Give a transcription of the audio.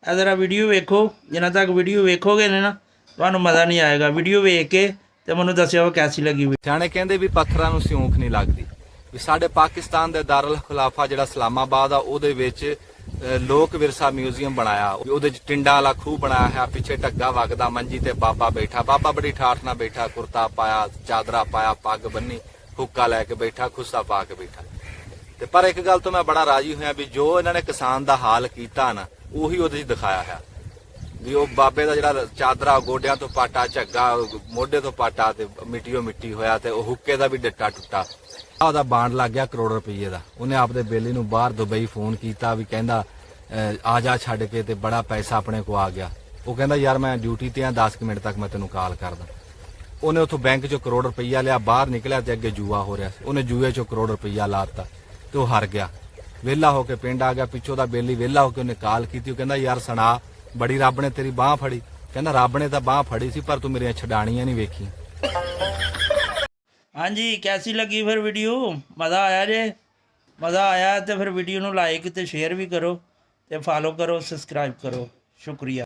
ਇਹ ਜ਼ਰਾ ਵੀਡੀਓ ਵੇਖੋ। ਜਿੰਨਾ ਤੱਕ ਵੀਡੀਓ ਵੇਖੋਗੇ ਨੇ ਨਾ ਤੁਹਾਨੂੰ ਮਜ਼ਾ ਨਹੀਂ ਆਏਗਾ। ਵੀਡੀਓ ਵੇਖ ਕੇ ਤੇ ਮੈਨੂੰ ਦੱਸਿਓ ਕੈਸੀ ਲੱਗੀ। ਸਿਆਣੇ ਕਹਿੰਦੇ ਵੀ ਪੱਥਰਾਂ ਨੂੰ ਸਿਉਂਖ ਨਹੀਂ ਲੱਗਦੀ। ਵੀ ਸਾਡੇ ਪਾਕਿਸਤਾਨ ਦੇ ਦਾਰੁਲ ਖਿਲਾਫਾ ਜਿਹੜਾ ਇਸਲਾਮਾਬਾਦ ਆ ਉਹਦੇ ਵਿੱਚ ਲੋਕ ਵਿਰਸਾ ਮਿਊਜ਼ੀਅਮ ਬਣਾਇਆ। ਉਹਦੇ ਚ ਟਿੰਡਾ ਵਾਲਾ ਖੂਹ ਬਣਾਇਆ ਹੈ, ਪਿੱਛੇ ਢੱਗਾ ਵਗਦਾ, ਮੰਜੀ ਤੇ ਬਾਬਾ ਬੈਠਾ। ਬਾਬਾ ਬੜੀ ਠਾਠ ਨਾਲ ਬੈਠਾ, ਕੁਰਤਾ ਪਾਇਆ, ਚਾਦਰਾ ਪਾਇਆ, ਪੱਗ ਬੰਨੀ, ਹੁੱਕਾ ਲੈ ਕੇ ਬੈਠਾ, ਖੁੱਸਾ ਪਾ ਕੇ ਬੈਠਾ। ਤੇ ਪਰ ਇੱਕ ਗੱਲ ਤੋਂ ਮੈਂ ਬੜਾ ਰਾਜੀ ਹੋਇਆ ਵੀ ਜੋ ਇਹਨਾਂ ਨੇ ਕਿਸਾਨ ਦਾ ਹਾਲ ਕੀਤਾ ਨਾ ਉਹੀ ਉਹਦੇ ਚ ਦਿਖਾਇਆ ਹੈ। ਵੀ ਉਹ ਬਾਬੇ ਦਾ ਜਿਹੜਾ ਚਾਦਰਾ ਗੋਡਿਆਂ ਤੋਂ ਪਾਟਾ, ਝੱਗਾ ਮੋਢੇ ਤੋਂ ਪਾਟਾ ਤੇ ਮਿੱਟੀਓ ਮਿੱਟੀ ਹੋਇਆ, ਤੇ ਉਹ ਹੁੱਕੇ ਦਾ ਵੀ ਡੱਟਾ ਟੁੱਟਾ। ਉਹਦਾ ਬਾਂਡ ਲੱਗ ਗਿਆ ਕਰੋੜ ਰੁਪਏ ਦਾ। ਉਹਨੇ ਆਪਦੇ ਬੇਲੀ ਨੂੰ ਬਾਹਰ ਦੁਬਈ ਫੋਨ ਕੀਤਾ ਵੀ ਕਹਿੰਦਾ ਆ ਜਾ ਛੱਡ ਕੇ, ਤੇ ਬੜਾ ਪੈਸਾ ਆਪਣੇ ਕੋ ਆ ਗਿਆ। ਉਹ ਕਹਿੰਦਾ ਯਾਰ ਮੈਂ ਡਿਊਟੀ ਤੇ ਆ, 10 ਮਿੰਟ ਤੱਕ ਮੈਂ ਤੈਨੂੰ ਕਾਲ ਕਰਦਾ। ਉਹਨੇ ਉੱਥੋਂ ਬੈਂਕ ਚੋਂ ਕਰੋੜ ਰੁਪਈਆ ਲਿਆ, ਬਾਹਰ ਨਿਕਲਿਆ ਤੇ ਅੱਗੇ ਜੂਆ ਹੋ ਰਿਹਾ ਸੀ। ਉਹਨੇ ਜੂਏ ਚੋਂ ਕਰੋੜ ਰੁਪਈਆ ਲਾਤਾ ਤੇ ਉਹ ਹਾਰ ਗਿਆ। ਵਿਹਲਾ ਹੋ ਕੇ ਪਿੰਡ ਆ ਗਿਆ। ਪਿੱਛੋਂ ਦਾ ਬੇਲੀ ਵਿਹਲਾ ਹੋ ਕੇ ਉਹਨੇ ਕਾਲ ਕੀਤੀ। ਉਹ ਕਹਿੰਦਾ ਯਾਰ ਸੁਣਾ, ਬੜੀ ਰੱਬ ਨੇ ਤੇਰੀ ਬਾਹ ਫੜੀ। ਕਹਿੰਦਾ ਰੱਬ ਨੇ ਤਾਂ ਬਾਹ ਫੜੀ ਸੀ ਪਰ ਤੂੰ ਮੇਰੀਆਂ ਛਡਾਣੀਆਂ ਨਹੀਂ ਵੇਖੀ। ਹਾਂਜੀ, ਕੈਸੀ ਲੱਗੀ ਫਿਰ ਵੀਡੀਓ? ਮਜ਼ਾ ਆਇਆ ਜੇ? ਮਜ਼ਾ ਆਇਆ ਤੇ ਫਿਰ ਵੀਡੀਓ ਨੂੰ ਲਾਈਕ ਤੇ ਸ਼ੇਅਰ ਵੀ ਕਰੋ ਤੇ ਫਾਲੋ ਕਰੋ, ਸਬਸਕ੍ਰਾਈਬ ਕਰੋ। ਸ਼ੁਕਰੀਆ।